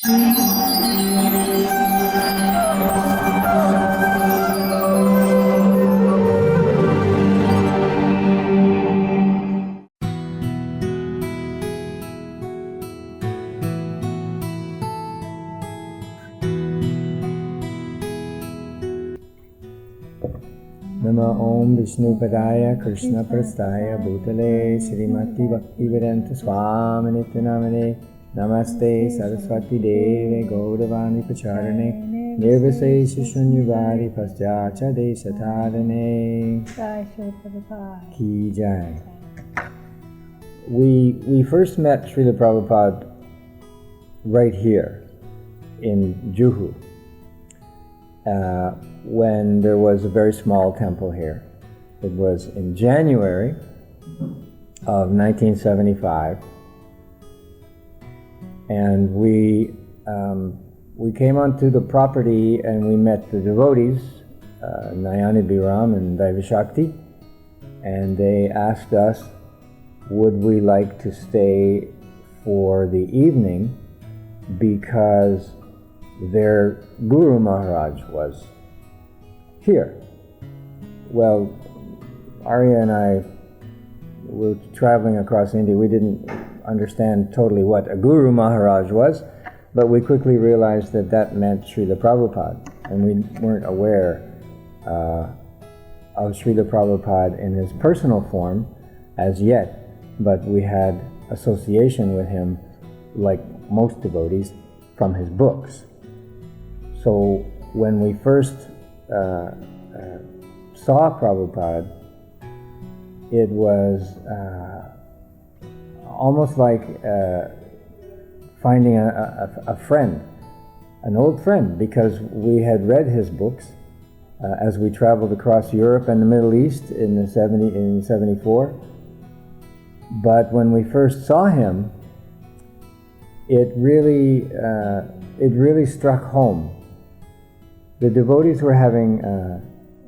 Nama Om Vishnu Padaya Krishna Prastaya Bhutale Srimati Bhaktivedanta Swami Nityanamane Namaste Saraswati Deve Gaudavani Pacharane Nirvasesha Shunyavadi Pasjacha Desatadane Jai Srila Prabhupada. Ki Jai. We first met Srila Prabhupada right here in Juhu. When there was a very small temple here. It was in January of 1975, and we came onto the property and we met the devotees, Nayani Biram and Daivashakti, and they asked us, would we like to stay for the evening because their Guru Maharaj was here. Well, Arya and I were traveling across India. We didn't understand totally what a Guru Maharaj was, but we quickly realized that that meant Srila Prabhupada, and we weren't aware of Srila Prabhupada in his personal form as yet, but we had association with him, like most devotees, from his books. So when we first saw Prabhupada, it was almost like finding a friend, an old friend, because we had read his books as we traveled across Europe and the Middle East in 74. But when we first saw him, it really struck home. The devotees were having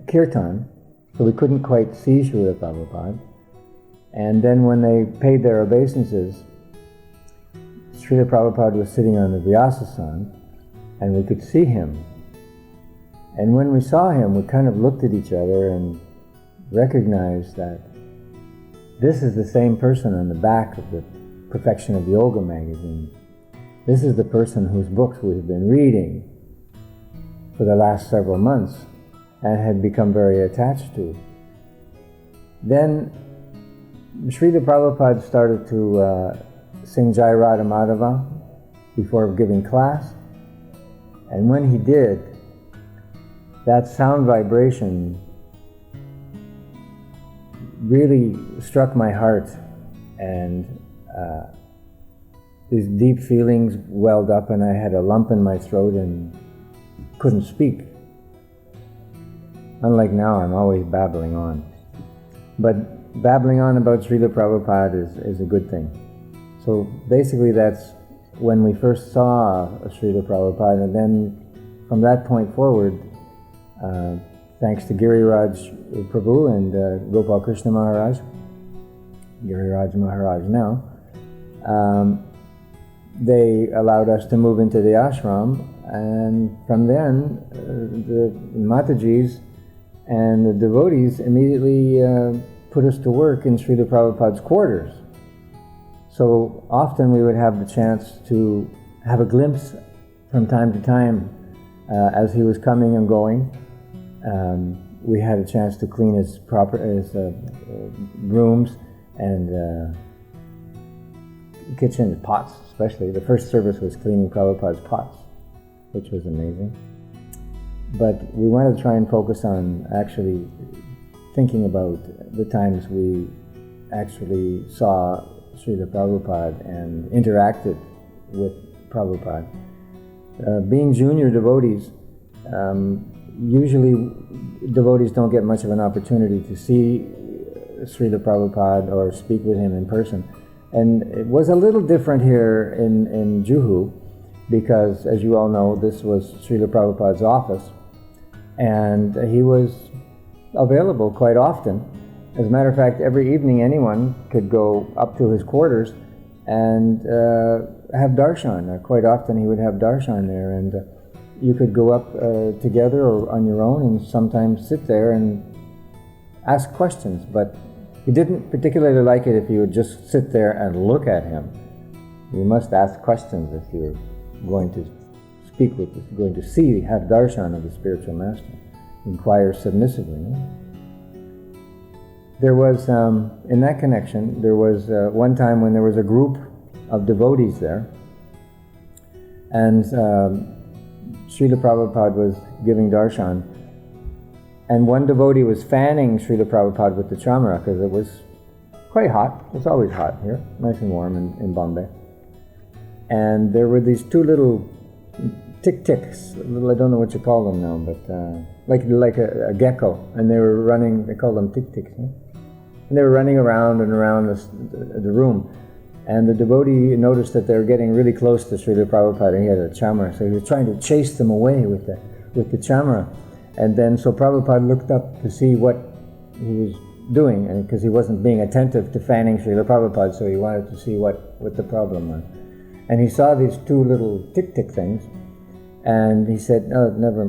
kirtan, so we couldn't quite see Srila Prabhupada. And then when they paid their obeisances, Srila Prabhupada was sitting on the Vyasasana, and we could see him. And when we saw him, we kind of looked at each other and recognized that this is the same person on the back of the Perfection of Yoga magazine. This is the person whose books we've been reading for the last several months and had become very attached to. Then Srila Prabhupada started to sing Jai Radha Madhava before giving class, and when he did, that sound vibration really struck my heart, and these deep feelings welled up, and I had a lump in my throat and couldn't speak. Unlike now, I'm always babbling on. But babbling on about Srila Prabhupada is a good thing. So basically that's when we first saw Srila Prabhupada, and then from that point forward, thanks to Giriraj Prabhu and Gopal Krishna Maharaj, Giriraj Maharaj now, they allowed us to move into the ashram, and from then the Matajis and the devotees immediately put us to work in Srila Prabhupada's quarters. So often we would have the chance to have a glimpse from time to time as he was coming and going. We had a chance to clean his rooms and kitchen, pots especially. The first service was cleaning Prabhupada's pots, which was amazing. But we wanted to try and focus on actually thinking about the times we actually saw Srila Prabhupada and interacted with Prabhupada. Being junior devotees, usually devotees don't get much of an opportunity to see Srila Prabhupada or speak with him in person. And it was a little different here in Juhu, because as you all know, this was Srila Prabhupada's office, and he was available quite often. As a matter of fact, every evening anyone could go up to his quarters and have darshan. Quite often he would have darshan there, and you could go up together or on your own and sometimes sit there and ask questions, but he didn't particularly like it if you would just sit there and look at him. You must ask questions if you're going to speak with, going to see, have darshan of the spiritual master. Inquire submissively. There was, in that connection, there was one time when there was a group of devotees there, and Srila Prabhupada was giving darshan, and one devotee was fanning Srila Prabhupada with the chamara because it was quite hot. It's always hot here, nice and warm in Bombay. And there were these two little tick-ticks, I don't know what you call them now, but like a gecko, and they were running, they call them tick-ticks, huh? And they were running around and around the room. And the devotee noticed that they were getting really close to Srila Prabhupada. He had a chamara, so he was trying to chase them away with the chamara. And then, so Prabhupada looked up to see what he was doing, and because he wasn't being attentive to fanning Srila Prabhupada, so he wanted to see what the problem was. And he saw these two little tick-tick things, and he said, "Oh, never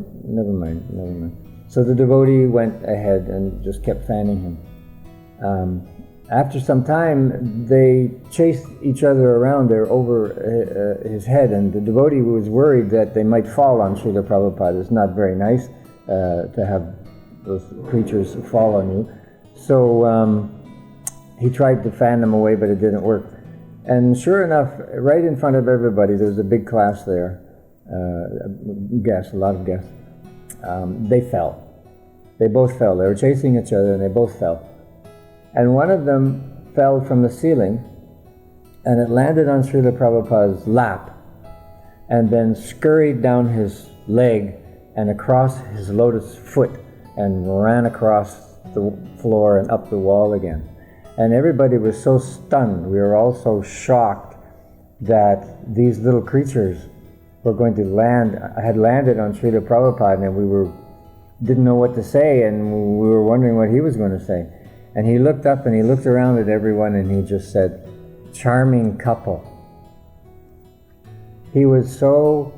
mind." So the devotee went ahead and just kept fanning him. After some time, they chased each other around there over his head, and the devotee was worried that they might fall on Srila Prabhupada. It's not very nice to have those creatures fall on you. So he tried to fan them away, but it didn't work. And sure enough, right in front of everybody, there was a big class there, a lot of guests. They fell. They both fell. They were chasing each other, and they both fell. And one of them fell from the ceiling, and it landed on Srila Prabhupada's lap, and then scurried down his leg and across his lotus foot, and ran across the floor and up the wall again. And everybody was so stunned, we were all so shocked that these little creatures were going to had landed on Srila Prabhupada, and we didn't know what to say, and we were wondering what he was going to say. And he looked up and he looked around at everyone and he just said, "Charming couple." He was so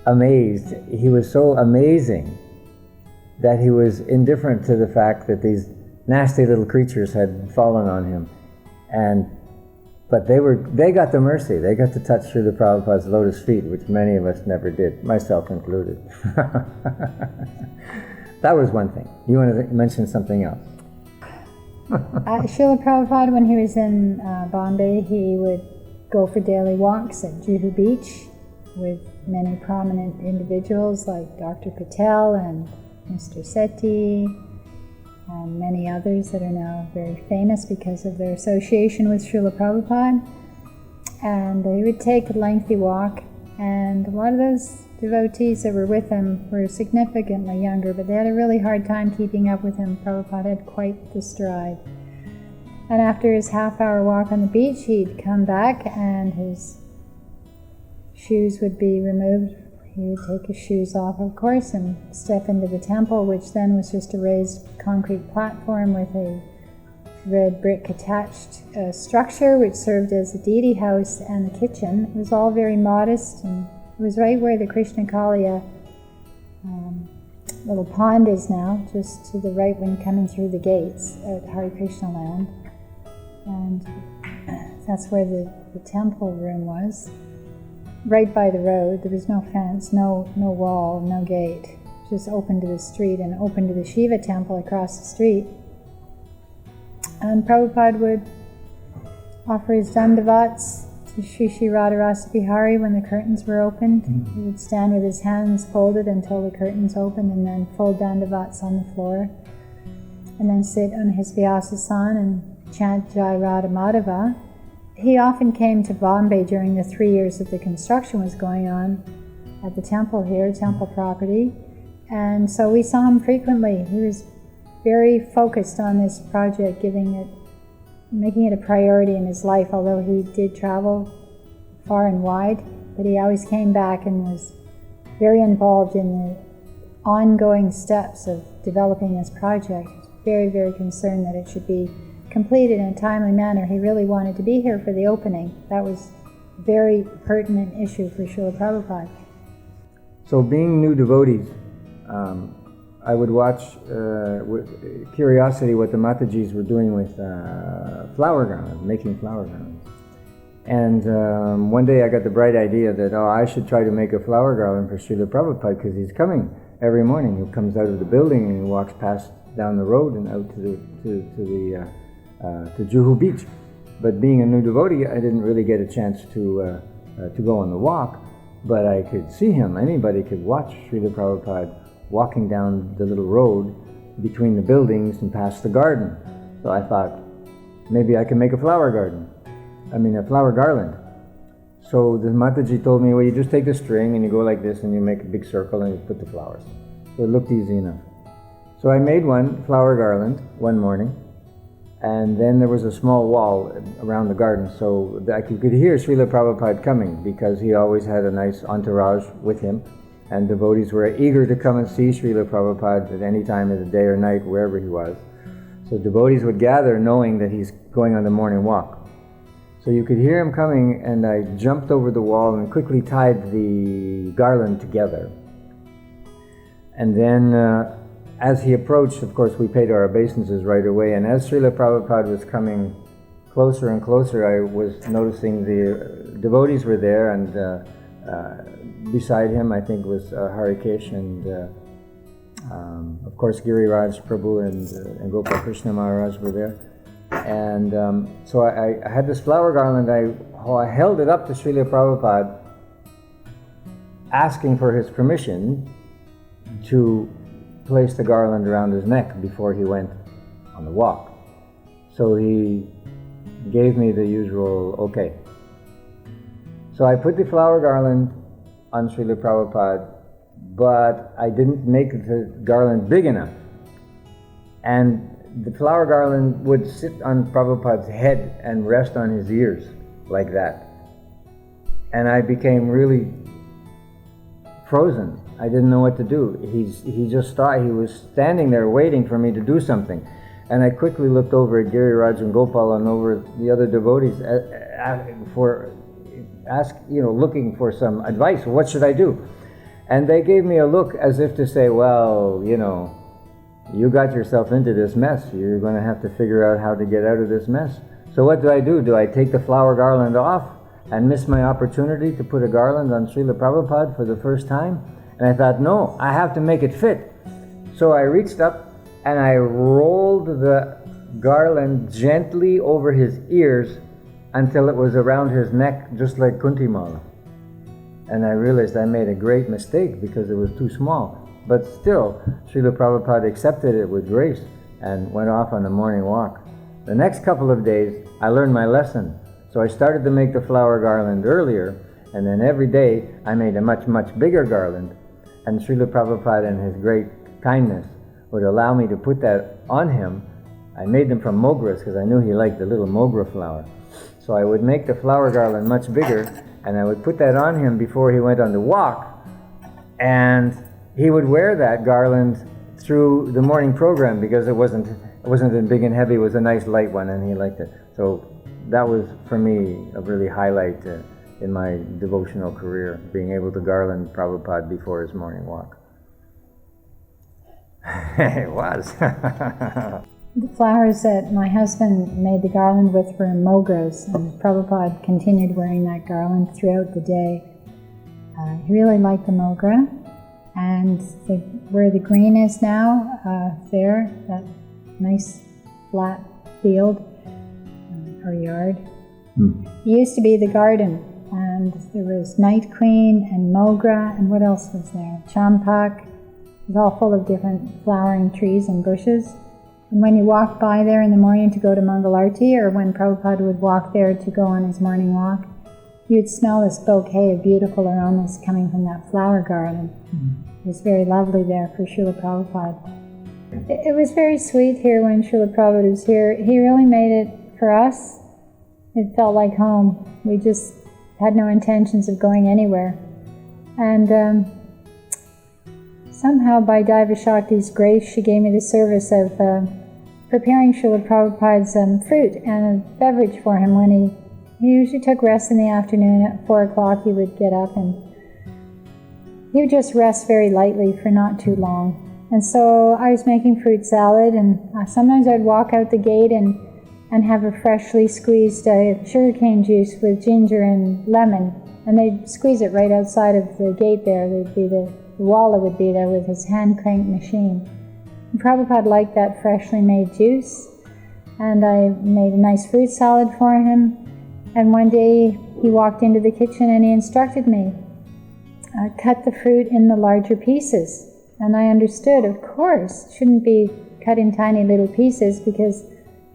amazed, he was so amazing that he was indifferent to the fact that these nasty little creatures had fallen on him. But they got the mercy. They got to touch Srila Prabhupada's lotus feet, which many of us never did, myself included. That was one thing. You want to mention something else? Srila Prabhupada, when he was in Bombay, he would go for daily walks at Juhu Beach with many prominent individuals like Dr. Patel and Mr. Sethi and many others that are now very famous because of their association with Srila Prabhupada. And he would take a lengthy walk, and a lot of those devotees that were with him were significantly younger, but they had a really hard time keeping up with him. Prabhupada had quite the stride. And after his half-hour walk on the beach, he'd come back and his shoes would be removed. He would take his shoes off, of course, and step into the temple, which then was just a raised concrete platform with a red brick attached structure, which served as a deity house and the kitchen. It was all very modest, and it was right where the Krishna Kaliya little pond is now, just to the right when you're coming through the gates at Hare Krishna land. And that's where the temple room was. Right by the road. There was no fence, no wall, no gate. Just open to the street and open to the Shiva temple across the street. And Prabhupada would offer his dandavats to Shri Shri Radharasa Bihari when the curtains were opened. He would stand with his hands folded until the curtains opened, and then fold dandavats on the floor, and then sit on his Vyasasana and chant Jai Radha Madhava. He often came to Bombay during the 3 years that the construction was going on at the temple here, temple property, and so we saw him frequently. He was very focused on this project, making it a priority in his life, although he did travel far and wide, but he always came back and was very involved in the ongoing steps of developing this project. He was very, very concerned that it should be completed in a timely manner. He really wanted to be here for the opening. That was very pertinent issue for Srila Prabhupada. So being new devotees, I would watch with curiosity what the Matajis were doing with flower garlands, making flower garlands. And one day I got the bright idea that, I should try to make a flower garland for Srila Prabhupada, because he's coming every morning. He comes out of the building and he walks past down the road and out to Juhu Beach. But being a new devotee, I didn't really get a chance to go on the walk, but I could see him. Anybody could watch Srila Prabhupada walking down the little road between the buildings and past the garden. So I thought, maybe I can make a flower garland. So the Mataji told me, well, you just take the string and you go like this and you make a big circle and you put the flowers. So it looked easy enough. So I made one flower garland one morning, and then there was a small wall around the garden, so that you could hear Srila Prabhupada coming, because he always had a nice entourage with him, and devotees were eager to come and see Srila Prabhupada at any time of the day or night, wherever he was. So devotees would gather knowing that he's going on the morning walk. So you could hear him coming, and I jumped over the wall and quickly tied the garland together. And then as he approached, of course, we paid our obeisances right away, and as Srila Prabhupada was coming closer and closer, I was noticing the devotees were there, and beside him, I think, was Harikesh, and of course, Giriraj Prabhu and Gopal Krishna Maharaj were there. And so I had this flower garland, I held it up to Srila Prabhupada, asking for his permission to place the garland around his neck before he went on the walk. So he gave me the usual okay. So I put the flower garland on Srila Prabhupada, but I didn't make the garland big enough. And the flower garland would sit on Prabhupada's head and rest on his ears like that. And I became really frozen. I didn't know what to do. He just thought he was standing there waiting for me to do something. And I quickly looked over at Giriraj and Gopal and over the other devotees looking for some advice. What should I do? And they gave me a look as if to say, well, you got yourself into this mess. You're going to have to figure out how to get out of this mess. So what do? Do I take the flower garland off and miss my opportunity to put a garland on Srila Prabhupada for the first time? And I thought, no, I have to make it fit. So I reached up and I rolled the garland gently over his ears until it was around his neck, just like Kuntimala. And I realized I made a great mistake because it was too small. But still, Srila Prabhupada accepted it with grace and went off on the morning walk. The next couple of days, I learned my lesson. So I started to make the flower garland earlier, and then every day I made a much, much bigger garland. And Srila Prabhupada, in his great kindness, would allow me to put that on him. I made them from mogras because I knew he liked the little mogra flower. So I would make the flower garland much bigger, and I would put that on him before he went on the walk. And he would wear that garland through the morning program because it wasn't big and heavy. It was a nice light one, and he liked it. So that was, for me, a really highlight in my devotional career, being able to garland Prabhupada before his morning walk. It was. The flowers that my husband made the garland with were mogras, and Prabhupada continued wearing that garland throughout the day. He really liked the mogra, and where the green is now, there, that nice flat field or yard, it used to be the garden. And there was night queen and mogra, and what else was there? Champak. It was all full of different flowering trees and bushes. And when you walked by there in the morning to go to Mangalarti, or when Prabhupada would walk there to go on his morning walk, you'd smell this bouquet of beautiful aromas coming from that flower garden. It was very lovely there for Srila Prabhupada. It was very sweet here when Srila Prabhupada was here. He really made it for us. It felt like home. We just had no intentions of going anywhere. And somehow by Daiva Shakti's grace, she gave me the service of preparing Srila Prabhupada's fruit and a beverage for him when he He usually took rest in the afternoon. At 4 o'clock he would get up and he would just rest very lightly for not too long. And so I was making fruit salad, and sometimes I'd walk out the gate and have a freshly squeezed sugarcane juice with ginger and lemon, and they'd squeeze it right outside of the gate there. There'd be the Walla would be there with his hand-cranked machine. And Prabhupada liked that freshly made juice, and I made a nice fruit salad for him. And one day he walked into the kitchen and he instructed me, cut the fruit in the larger pieces. And I understood, of course, it shouldn't be cut in tiny little pieces, because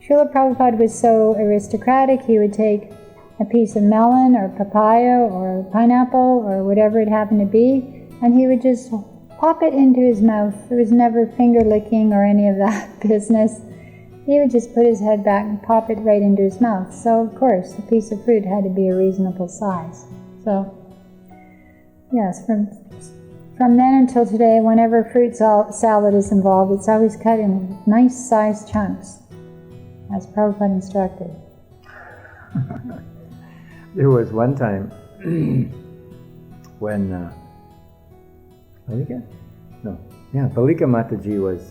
Srila Prabhupada was so aristocratic. He would take a piece of melon or papaya or pineapple or whatever it happened to be, and he would just pop it into his mouth. There was never finger licking or any of that business. He would just put his head back and pop it right into his mouth. So, of course, a piece of fruit had to be a reasonable size. So, yes, from then until today, whenever fruit salad is involved, it's always cut in nice sized chunks, as Prabhupada instructed. There was one time when Balika Mataji was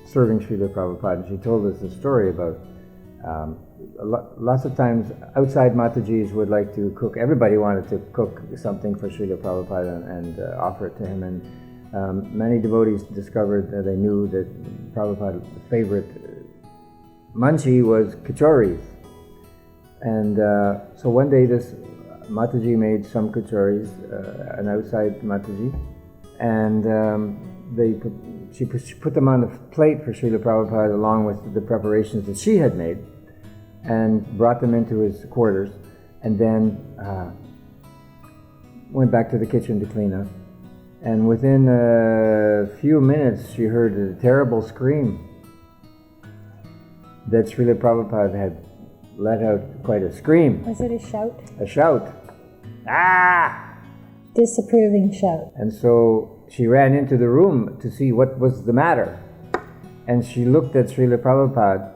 serving Srila Prabhupada, and she told us a story about lots of times outside Mataji's would like to cook. Everybody wanted to cook something for Srila Prabhupada and offer it to him, and many devotees discovered that they knew that Prabhupada's favorite munchie was kachoris. And so one day this Mataji made some kachoris, an outside Mataji, and she put them on the plate for Srila Prabhupada along with the preparations that she had made, and brought them into his quarters, and then went back to the kitchen to clean up. And within a few minutes she heard a terrible scream that Srila Prabhupada had let out quite a scream. Was it a shout? A shout. Ah! Disapproving shout. And so she ran into the room to see what was the matter. And she looked at Srila Prabhupada,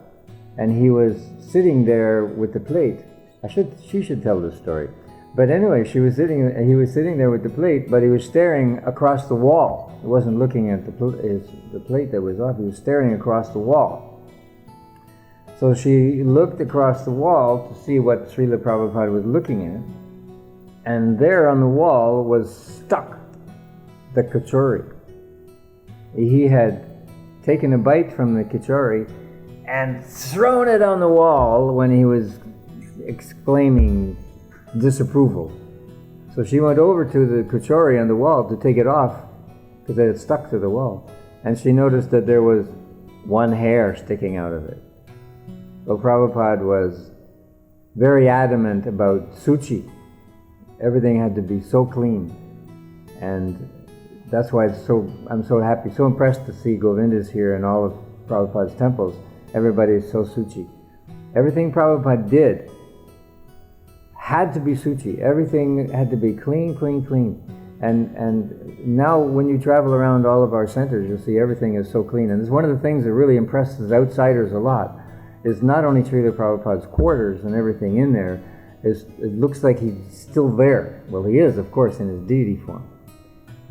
and he was sitting there with the plate. She should tell this story. But anyway, he was sitting there with the plate, but he was staring across the wall. He wasn't looking at the plate that was off. He was staring across the wall. So she looked across the wall to see what Srila Prabhupada was looking at, and there on the wall was stuck the kachori. He had taken a bite from the kachori and thrown it on the wall when he was exclaiming disapproval. So she went over to the kachori on the wall to take it off because it had stuck to the wall, and she noticed that there was one hair sticking out of it. So Prabhupada was very adamant about suchi. Everything had to be so clean, and that's why I'm so happy, so impressed to see Govinda's here and all of Prabhupada's temples. Everybody is so suchi. Everything Prabhupada did had to be suchi. Everything had to be clean, clean, clean. And now when you travel around all of our centers, you'll see everything is so clean. And it's one of the things that really impresses outsiders a lot, is not only Srila Prabhupada's quarters and everything in there, it looks like he's still there. Well, he is, of course, in his deity form.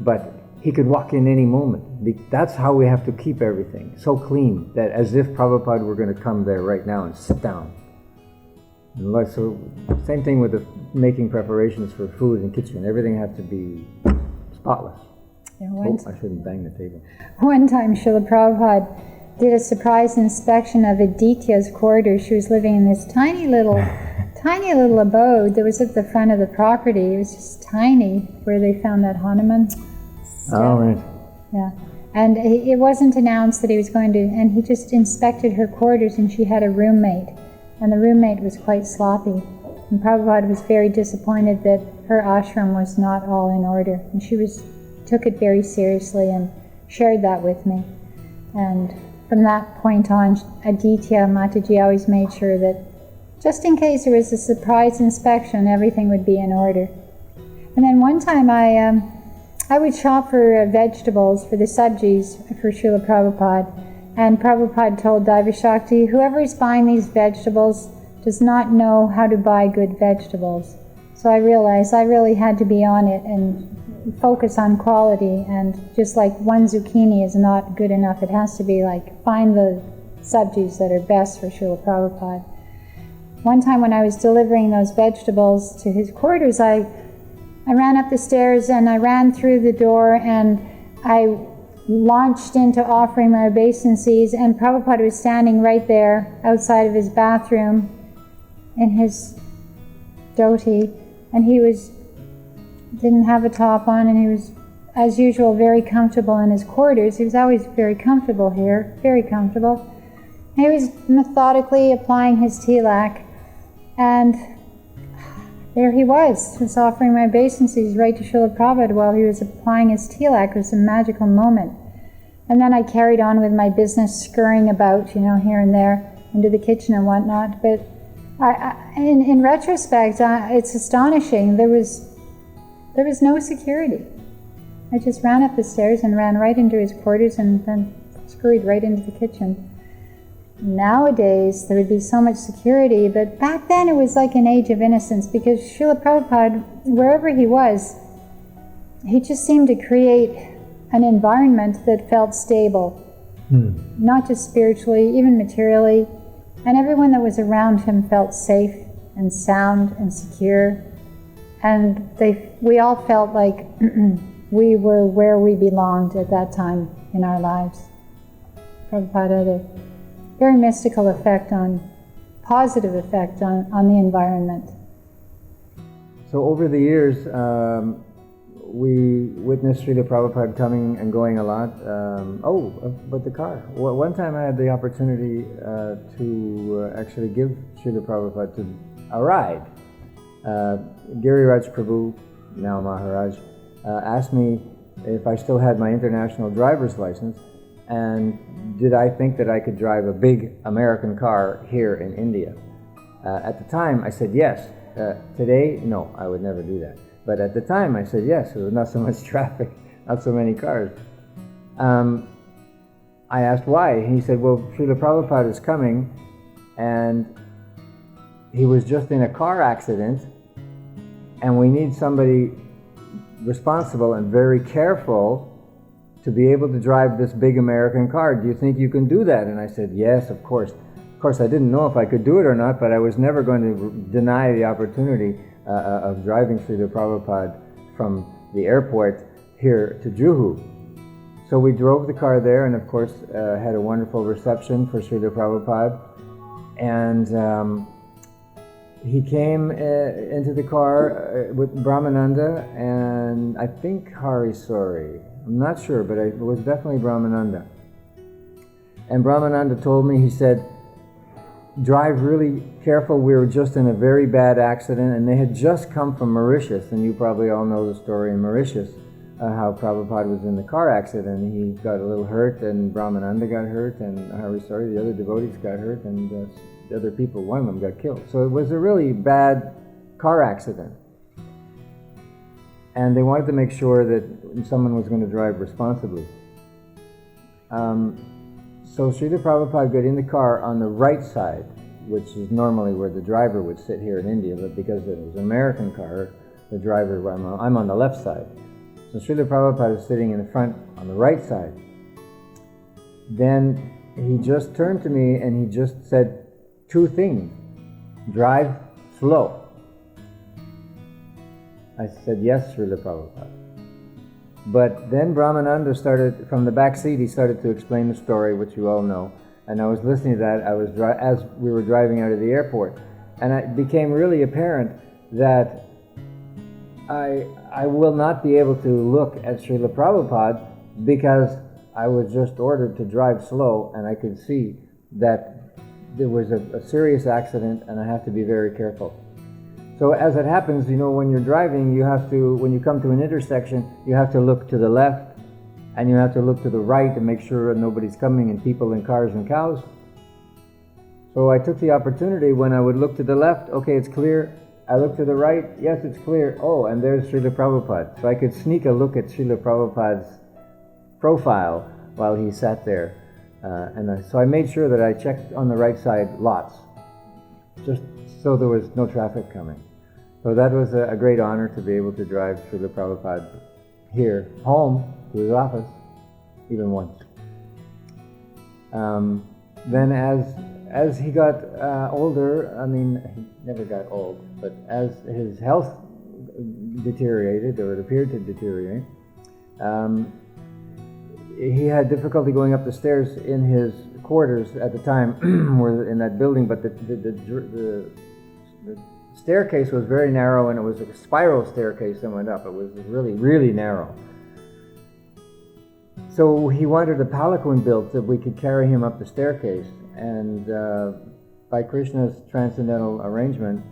But he could walk in any moment. That's how we have to keep everything so clean, that as if Prabhupada were going to come there right now and sit down. And so, same thing with the making preparations for food in the kitchen. Everything has to be spotless. Yeah, I shouldn't bang the table. One time Srila Prabhupada did a surprise inspection of Aditya's quarters. She was living in this tiny little abode that was at the front of the property. It was just tiny, where they found that Hanuman statue. Oh, right. Yeah. And it wasn't announced that he was going to, and he just inspected her quarters, and she had a roommate, and the roommate was quite sloppy. And Prabhupada was very disappointed that her ashram was not all in order, and she took it very seriously and shared that with me. And from that point on, Aditya Mataji always made sure that just in case there was a surprise inspection, everything would be in order. And then one time I would shop for vegetables for the sabjis for Srila Prabhupada, and Prabhupada told Daiva Shakti, whoever is buying these vegetables, does not know how to buy good vegetables. So I realized I really had to be on it and focus on quality, and just like one zucchini is not good enough, it has to be like, find the subjects that are best for Srila Prabhupada. One time when I was delivering those vegetables to his quarters, I ran up the stairs and I ran through the door and I launched into offering my obeisances, and Prabhupada was standing right there outside of his bathroom in his dhoti, and he didn't have a top on, and he was, as usual, very comfortable in his quarters. He was always very comfortable here, very comfortable. He was methodically applying his tilak, and there he was offering my obeisances right to Srila Prabhupada while he was applying his tilak. It was a magical moment. And then I carried on with my business, scurrying about, here and there, into the kitchen and whatnot. But in retrospect, it's astonishing. There was no security. I just ran up the stairs and ran right into his quarters and then scurried right into the kitchen. Nowadays, there would be so much security, but back then it was like an age of innocence, because Srila Prabhupada, wherever he was, he just seemed to create an environment that felt stable, not just spiritually, even materially, and everyone that was around him felt safe and sound and secure, and we all felt like we were where we belonged at that time in our lives. Prabhupada had a very mystical positive effect on the environment. So over the years, we witnessed Srila Prabhupada coming and going a lot. But the car. One time I had the opportunity to actually give Srila Prabhupada a ride. Giriraj Prabhu, now Maharaj, asked me if I still had my international driver's license, and did I think that I could drive a big American car here in India. At the time I said yes. Today, no, I would never do that. But at the time I said yes. There was not so much traffic, not so many cars. I asked why. He said, well, Srila Prabhupada is coming, and he was just in a car accident, and we need somebody responsible and very careful to be able to drive this big American car. Do you think you can do that? And I said, yes, of course. Of course, I didn't know if I could do it or not, but I was never going to deny the opportunity of driving Srila Prabhupada from the airport here to Juhu. So we drove the car there, and of course had a wonderful reception for Srila Prabhupada. And he came into the car with Brahmananda and I think Hari Sori. I'm not sure, but it was definitely Brahmananda. And Brahmananda told me, he said, drive really careful. We were just in a very bad accident, and they had just come from Mauritius, and you probably all know the story in Mauritius, how Prabhupada was in the car accident. He got a little hurt, and Brahmananda got hurt, and Hari Sori, the other devotees, got hurt, and the other people, one of them got killed. So it was a really bad car accident. And they wanted to make sure that someone was going to drive responsibly. So Srila Prabhupada got in the car on the right side, which is normally where the driver would sit here in India, but because it was an American car, the driver, I'm on the left side. So Srila Prabhupada is sitting in the front on the right side. Then he just turned to me and he just said two things: drive slow. I said, yes, Srila Prabhupada. But then Brahmananda started, from the back seat, he started to explain the story, which you all know. And I was listening to that as we were driving out of the airport. And it became really apparent that I will not be able to look at Srila Prabhupada because I was just ordered to drive slow, and I could see that there was a serious accident and I have to be very careful. So as it happens, when you're driving, when you come to an intersection, you have to look to the left and you have to look to the right to make sure nobody's coming, and people and cars and cows. So I took the opportunity when I would look to the left, okay, it's clear. I look to the right, yes, it's clear. Oh, and there's Srila Prabhupada. So I could sneak a look at Srila Prabhupada's profile while he sat there. So I made sure that I checked on the right side lots. just so there was no traffic coming. So that was a great honor to be able to drive Srila Prabhupada here, home, to his office, even once. Then as he got older, I mean, he never got old, but as his health deteriorated, or it appeared to deteriorate, he had difficulty going up the stairs in his quarters at the time, were in that building, but the staircase was very narrow, and it was a spiral staircase that went up. It was really, really narrow. So he wanted a palanquin built that we could carry him up the staircase, and by Krishna's transcendental arrangement,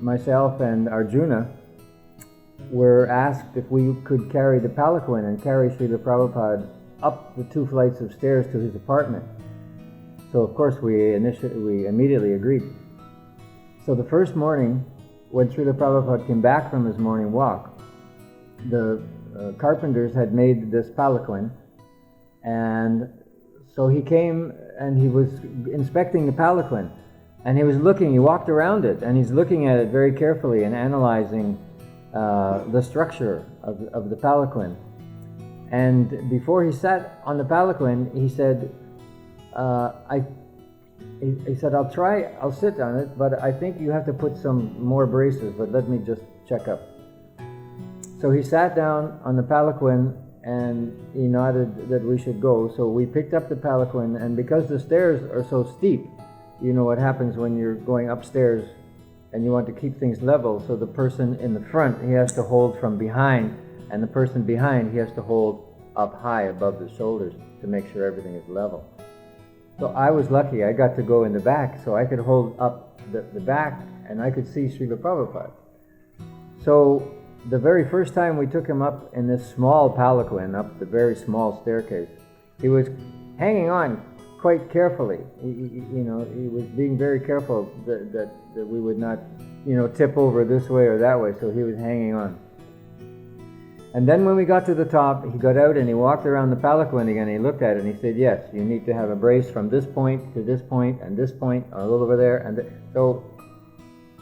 myself and Arjuna were asked if we could carry the palanquin and carry Srila Prabhupada up the 2 flights of stairs to his apartment. So of course we immediately agreed. So the first morning, when Srila Prabhupada came back from his morning walk, the carpenters had made this palanquin, and so he came and he was inspecting the palanquin, and he walked around it, and he's looking at it very carefully and analyzing the structure of the palanquin. And before he sat on the palanquin, he said, he said, I'll sit on it, but I think you have to put some more braces, but let me just check up. So he sat down on the palanquin, and he nodded that we should go. So we picked up the palanquin, and because the stairs are so steep, you know what happens when you're going upstairs and you want to keep things level, so the person in the front, he has to hold from behind, and the person behind, he has to hold up high above the shoulders to make sure everything is level. So I was lucky, I got to go in the back, so I could hold up the back, and I could see Srila Prabhupada. So the very first time we took him up in this small palanquin, up the very small staircase, he was hanging on quite carefully. He was being very careful that we would not, tip over this way or that way, so he was hanging on. And then when we got to the top, he got out and he walked around the palanquin again, and he looked at it and he said, yes, you need to have a brace from this point to this point and this point, or a little over there. So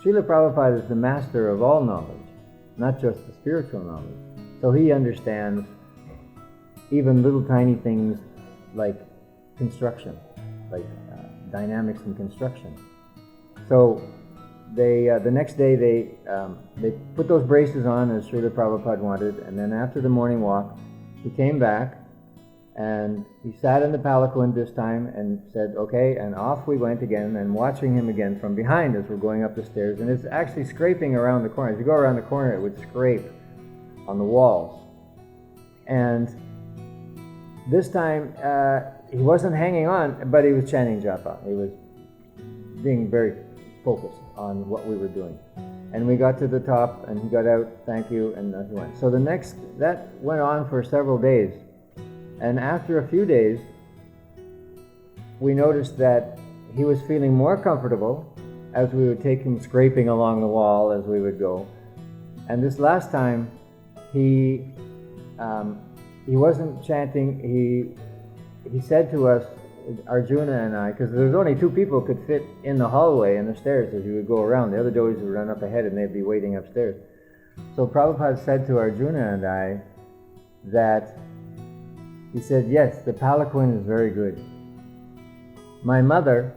Srila Prabhupada is the master of all knowledge, not just the spiritual knowledge. So he understands even little tiny things like construction, like dynamics in construction. So the next day they put those braces on as Srila Prabhupada wanted, and then after the morning walk, he came back and he sat in the palanquin this time and said, okay, and off we went again, and watching him again from behind as we're going up the stairs, and it's actually scraping around the corner. As you go around the corner, it would scrape on the walls. And this time, he wasn't hanging on, but he was chanting japa. He was being very focused on what we were doing. And we got to the top, and he got out, thank you, and he went. So that went on for several days. And after a few days, we noticed that he was feeling more comfortable as we would take him scraping along the wall as we would go. And this last time, he wasn't chanting. He said to us, Arjuna and I, because there's only 2 people could fit in the hallway and the stairs as you would go around. The other devotees would run up ahead and they'd be waiting upstairs. So Prabhupada said to Arjuna and I that, he said, yes, the palanquin is very good. My mother,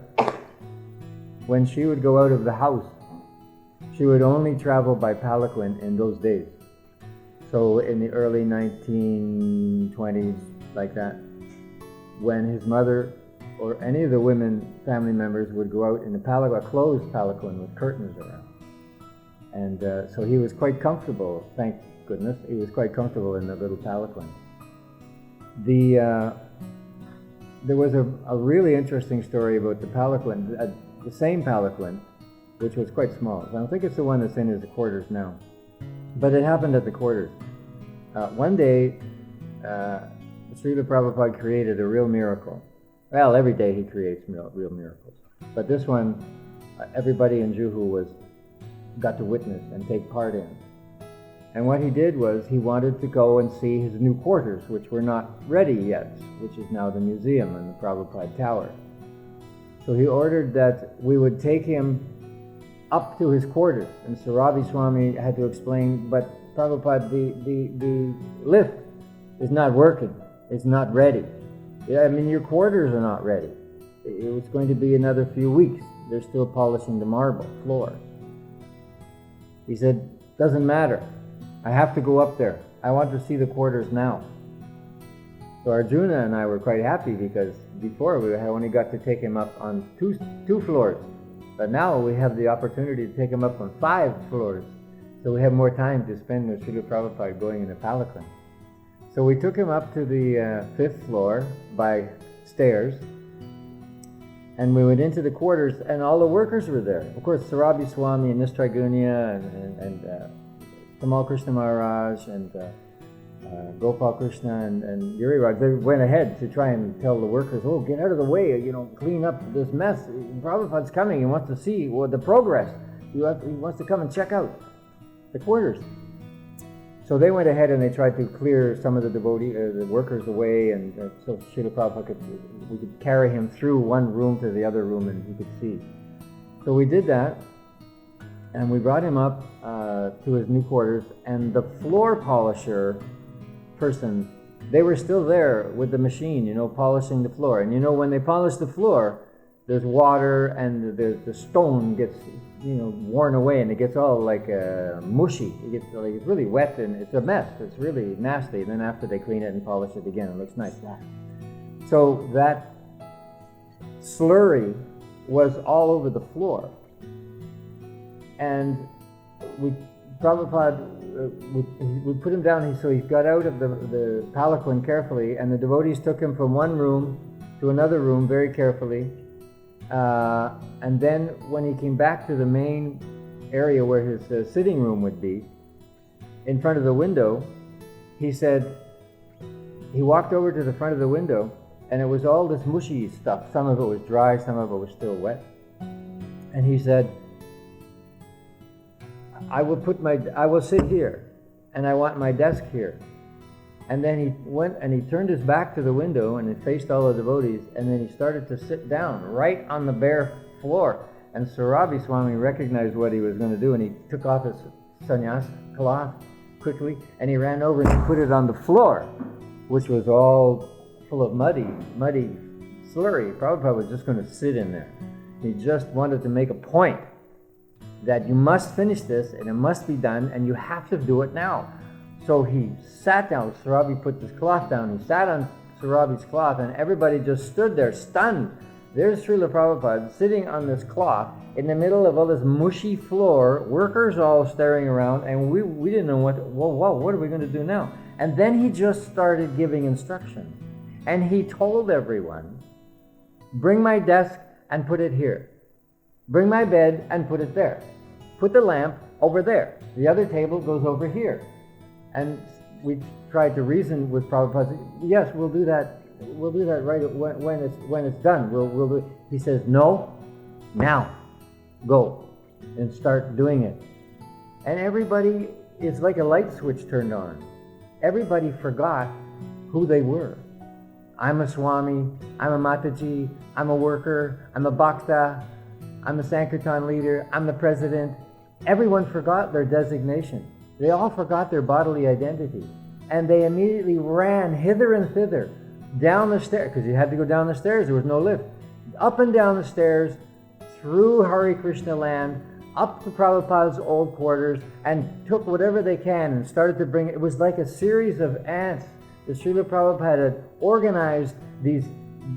when she would go out of the house, she would only travel by palanquin in those days. So in the early 1920s, like that, when his mother or any of the women family members would go out in a closed palanquin with curtains around. And so he was quite comfortable, thank goodness, he was quite comfortable in the little palanquin. There was a really interesting story about the palanquin, the same palanquin, which was quite small. I don't think it's the one that's in his quarters now, but it happened at the quarters. One day, Srila Prabhupada created a real miracle. Well, every day he creates real miracles, but this one, everybody in Juhu got to witness and take part in. And what he did was he wanted to go and see his new quarters, which were not ready yet, which is now the museum in the Prabhupada Tower. So he ordered that we would take him up to his quarters. And Srila Swami had to explain, but Prabhupada, the lift is not working. It's not ready. I mean, your quarters are not ready. It's going to be another few weeks. They're still polishing the marble floor. He said, doesn't matter. I have to go up there. I want to see the quarters now. So Arjuna and I were quite happy because before we only got to take him up on two floors. But now we have the opportunity to take him up on 5 floors. So we have more time to spend with Srila Prabhupada going in the palanquin. So we took him up to the 5th floor by stairs. And we went into the quarters, and all the workers were there. Of course, Srila Swami and Nistragunya and Kamal Krishna Maharaj and Gopal Krishna and Yuri Raj, they went ahead to try and tell the workers, oh, get out of the way, clean up this mess. Prabhupada's coming, he wants to see the progress. He wants to come and check out the quarters. So they went ahead and they tried to clear some of the the workers away, and so Srila Prabhupada we could carry him through one room to the other room and he could see. So we did that, and we brought him up to his new quarters, and the floor polisher person, they were still there with the machine, polishing the floor. And when they polish the floor, there's water and the stone gets worn away, and it gets all like mushy. It's really wet, and it's a mess. It's really nasty. And then after they clean it and polish it again, it looks nice. So that slurry was all over the floor, and Prabhupada, we put him down. So he got out of the palanquin carefully, and the devotees took him from one room to another room very carefully. And then when he came back to the main area where his sitting room would be, in front of the window, he said, he walked over to the front of the window, and it was all this mushy stuff. Some of it was dry, some of it was still wet. And he said, I will sit here, and I want my desk here. And then he went and he turned his back to the window and he faced all the devotees, and then he started to sit down right on the bare floor. And Srila Swami recognized what he was going to do, and he took off his sannyas cloth quickly, and he ran over and he put it on the floor, which was all full of muddy slurry. Prabhupada was just going to sit in there. He just wanted to make a point that you must finish this, and it must be done, and you have to do it now. So he sat down. Srila put this cloth down. He sat on Srirabi's cloth, and everybody just stood there stunned. There's Srila Prabhupada sitting on this cloth in the middle of all this mushy floor, workers all staring around, and we didn't know what are we going to do now? And then he just started giving instructions. And he told everyone, bring my desk and put it here. Bring my bed and put it there. Put the lamp over there. The other table goes over here. And we tried to reason with Prabhupada. Yes, we'll do that. We'll do that right when it's done. We'll do it. He says, no, now, go and start doing it. And everybody, it's like a light switch turned on. Everybody forgot who they were. I'm a Swami, I'm a Mataji, I'm a worker, I'm a Bhakta, I'm a Sankirtan leader, I'm the president. Everyone forgot their designation. They all forgot their bodily identity. And they immediately ran hither and thither, down the stairs, because you had to go down the stairs, there was no lift. Up and down the stairs, through Hare Krishna land, up to Prabhupada's old quarters, and took whatever they can and started to bring it. It was like a series of ants that Srila Prabhupada had organized these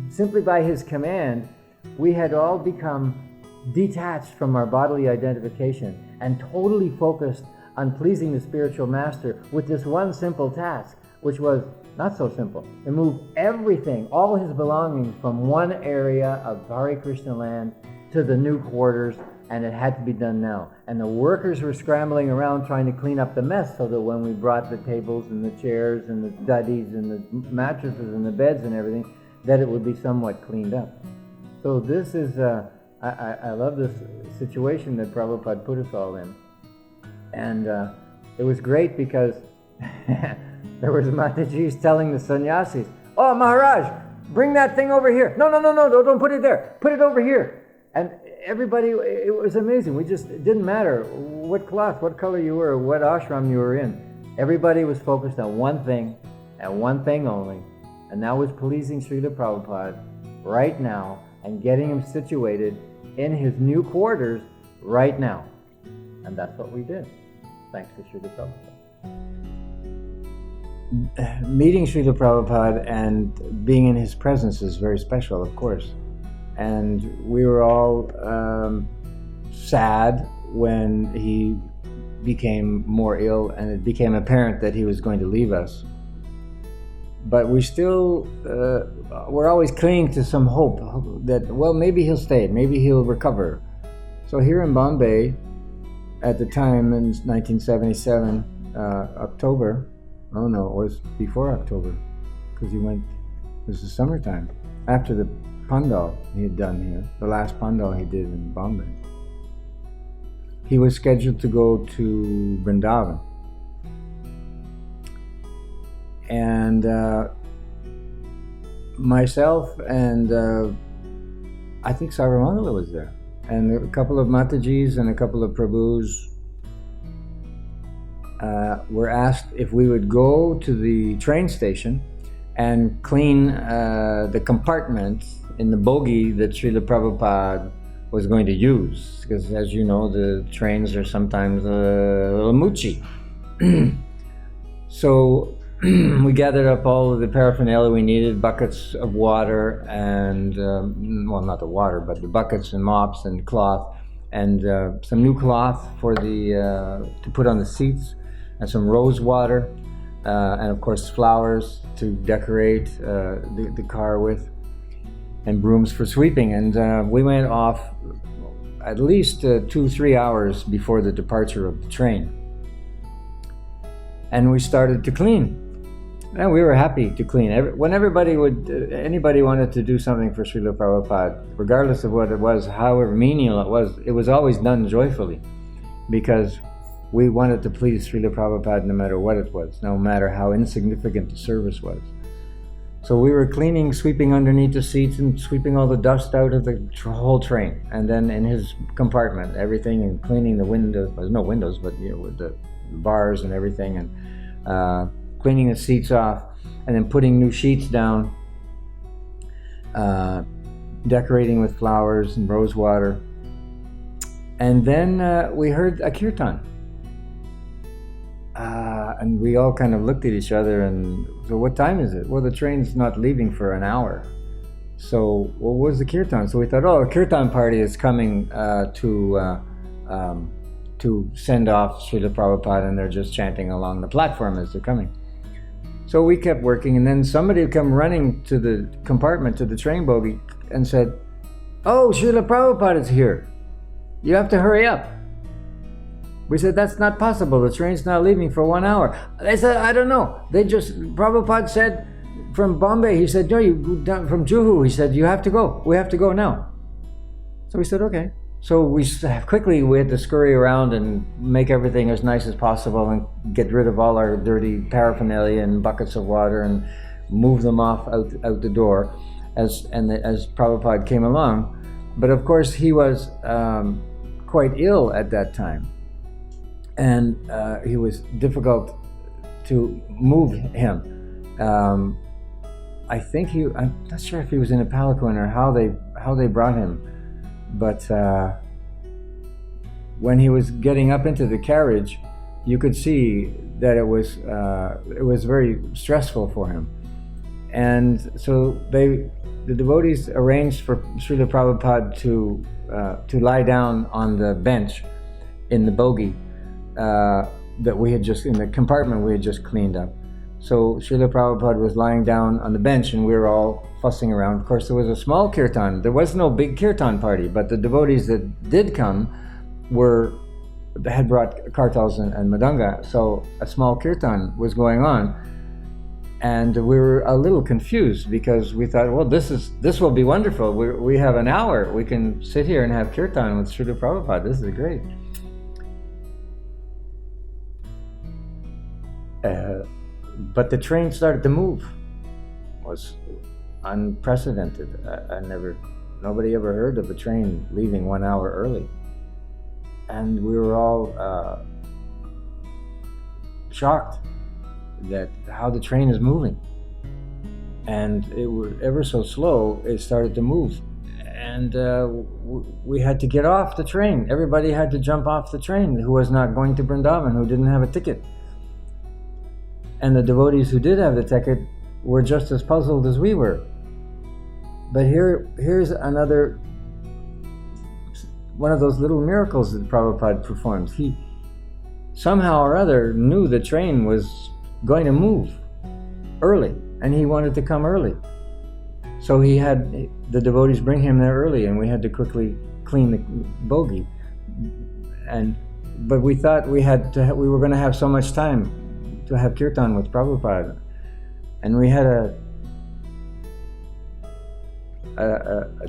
simply by his command. We had all become detached from our bodily identification and totally focused on pleasing the spiritual master with this one simple task, which was not so simple, to move everything, all his belongings from one area of Hare Krishna land to the new quarters, and it had to be done now. And the workers were scrambling around trying to clean up the mess so that when we brought the tables and the chairs and the studies and the mattresses and the beds and everything, that it would be somewhat cleaned up. So this is, I love this situation that Prabhupada put us all in. And it was great because there was Matajis telling the sannyasis, oh Maharaj, bring that thing over here. No, don't put it there. Put it over here. And everybody, it was amazing. It didn't matter what cloth, what color you were, what ashram you were in. Everybody was focused on one thing and one thing only. And that was pleasing Srila Prabhupada right now and getting him situated in his new quarters right now. And that's what we did, thanks to Srila Prabhupada. Meeting Srila Prabhupada and being in his presence is very special, of course. And we were all sad when he became more ill and it became apparent that he was going to leave us. But we still, we're always clinging to some hope that, well, maybe he'll stay, maybe he'll recover. So here in Bombay, at the time in 1977, October, oh no, it was before October, because he went, it was the summertime, after the Pandal he had done here, the last Pandal he did in Bombay. He was scheduled to go to Vrindavan. And myself and I think Sarvamangala was there, and a couple of Matajis and a couple of Prabhus were asked if we would go to the train station and clean the compartment in the bogie that Srila Prabhupada was going to use, because as you know, the trains are sometimes a little moochy. So we gathered up all of the paraphernalia we needed, buckets of water and, well, not the water, but the buckets and mops and cloth, and some new cloth for the to put on the seats, and some rose water, and of course flowers to decorate the car with, and brooms for sweeping. And we went off at least 2-3 hours before the departure of the train. And we started to clean. And we were happy to clean. When anybody wanted to do something for Srila Prabhupada, regardless of what it was, however menial it was always done joyfully, because we wanted to please Srila Prabhupada no matter what it was, no matter how insignificant the service was. So we were cleaning, sweeping underneath the seats and sweeping all the dust out of the whole train. And then in his compartment, everything, and cleaning the windows, well, no windows, but with the bars and everything, and cleaning the seats off, and then putting new sheets down, decorating with flowers and rose water. And then we heard a kirtan. And we all kind of looked at each other and, so what time is it? Well, the train's not leaving for an hour. So, well, where's the kirtan? So we thought, oh, a kirtan party is coming to send off Srila Prabhupada, and they're just chanting along the platform as they're coming. So we kept working, and then somebody would come running to the compartment, to the train bogie, and said, oh, Srila Prabhupada is here. You have to hurry up. We said, that's not possible. The train's not leaving for 1 hour. They said, I don't know. Prabhupada said from Bombay, he said, no, from Juhu, he said, you have to go. We have to go now. So we said, okay. So we had to scurry around and make everything as nice as possible and get rid of all our dirty paraphernalia and buckets of water and move them off out the door as Prabhupada came along. But of course, he was quite ill at that time. And he was difficult to move him. I'm not sure if he was in a palanquin or how they brought him, but when he was getting up into the carriage, you could see that it was very stressful for him. And so the devotees arranged for Srila Prabhupada to lie down on the bench in the bogie that we had just, in the compartment we had just cleaned up. So Srila Prabhupada was lying down on the bench, and we were all fussing around. Of course, there was a small kirtan. There was no big kirtan party, but the devotees that did come had brought kartals and madanga. So a small kirtan was going on, and we were a little confused because we thought, well, this will be wonderful. We have an hour. We can sit here and have kirtan with Srila Prabhupada. This is great. But the train started to move. unprecedented. Nobody ever heard of a train leaving 1 hour early. And we were all shocked that how the train is moving. And it was ever so slow, it started to move. And we had to get off the train. Everybody had to jump off the train who was not going to Vrindavan, who didn't have a ticket. And the devotees who did have the ticket were just as puzzled as we were. But here's another one of those little miracles that Prabhupada performs. He somehow or other knew the train was going to move early, and he wanted to come early. So he had the devotees bring him there early, and we had to quickly clean the bogie. But we thought we were going to have so much time to have kirtan with Prabhupada, and we had a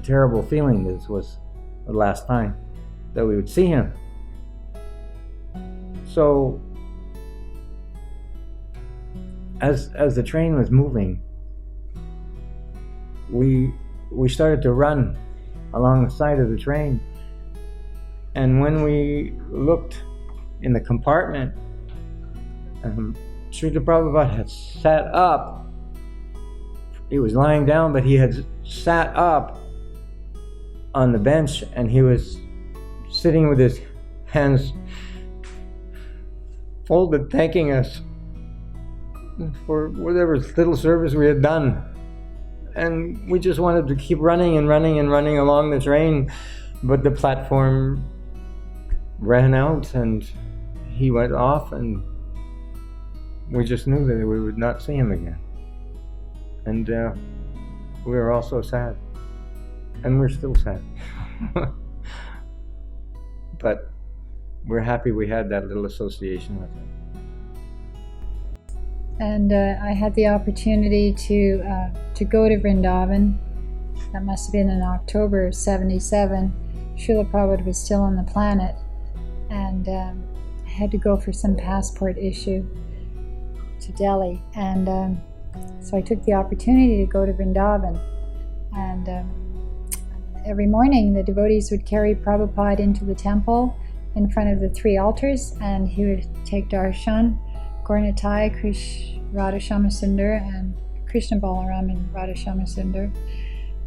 terrible feeling that this was the last time that we would see him. So as the train was moving, we started to run along the side of the train, and when we looked in the compartment, Srila Prabhupada had sat up. He was lying down, but he had sat up on the bench, and he was sitting with his hands folded, thanking us for whatever little service we had done. And we just wanted to keep running and running and running along the train, but the platform ran out and he went off, and we just knew that we would not see him again. And we were all so sad. And we're still sad. But we're happy we had that little association with him. And I had the opportunity to go to Vrindavan. That must have been in October of '77. Srila Prabhupada was still on the planet, and I had to go for some passport issue to Delhi. And so I took the opportunity to go to Vrindavan. And every morning the devotees would carry Prabhupada into the temple in front of the 3 altars, and he would take darshan, Gaurnitai, Radha Shamasundar, and Krishna Balaram and Radha Shamasundar.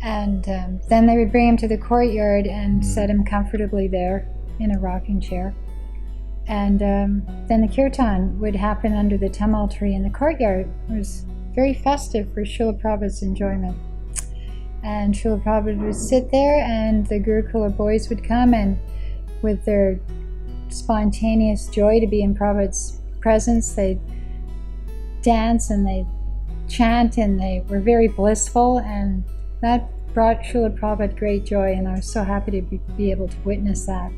And then they would bring him to the courtyard and set him comfortably there in a rocking chair. And then the kirtan would happen under the tamal tree in the courtyard. It was very festive for Srila Prabhupada's enjoyment. And Srila Prabhupada would sit there, and the Gurukula boys would come, and with their spontaneous joy to be in Prabhupada's presence, they'd dance and they'd chant, and they were very blissful, and that brought Srila Prabhupada great joy, and I was so happy to be able to witness that.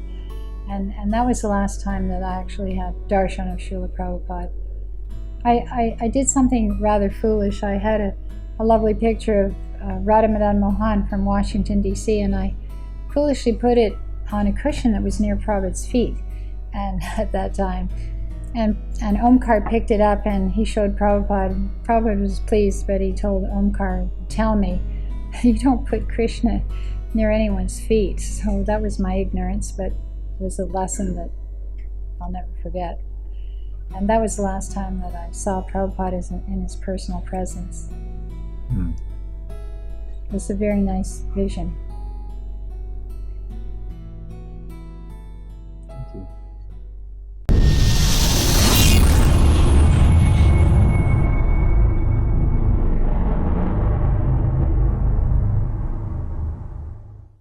And that was the last time that I actually had darshan of Srila Prabhupada. I did something rather foolish. I had a lovely picture of Radha Madan Mohan from Washington, D.C., and I foolishly put it on a cushion that was near Prabhupada's feet, and at that time. And Omkar picked it up, and he showed Prabhupada. Prabhupada was pleased, but he told Omkar, "Tell me, you don't put Krishna near anyone's feet." So that was my ignorance, but it was a lesson that I'll never forget. And that was the last time that I saw Prabhupada in his personal presence. It was a very nice vision.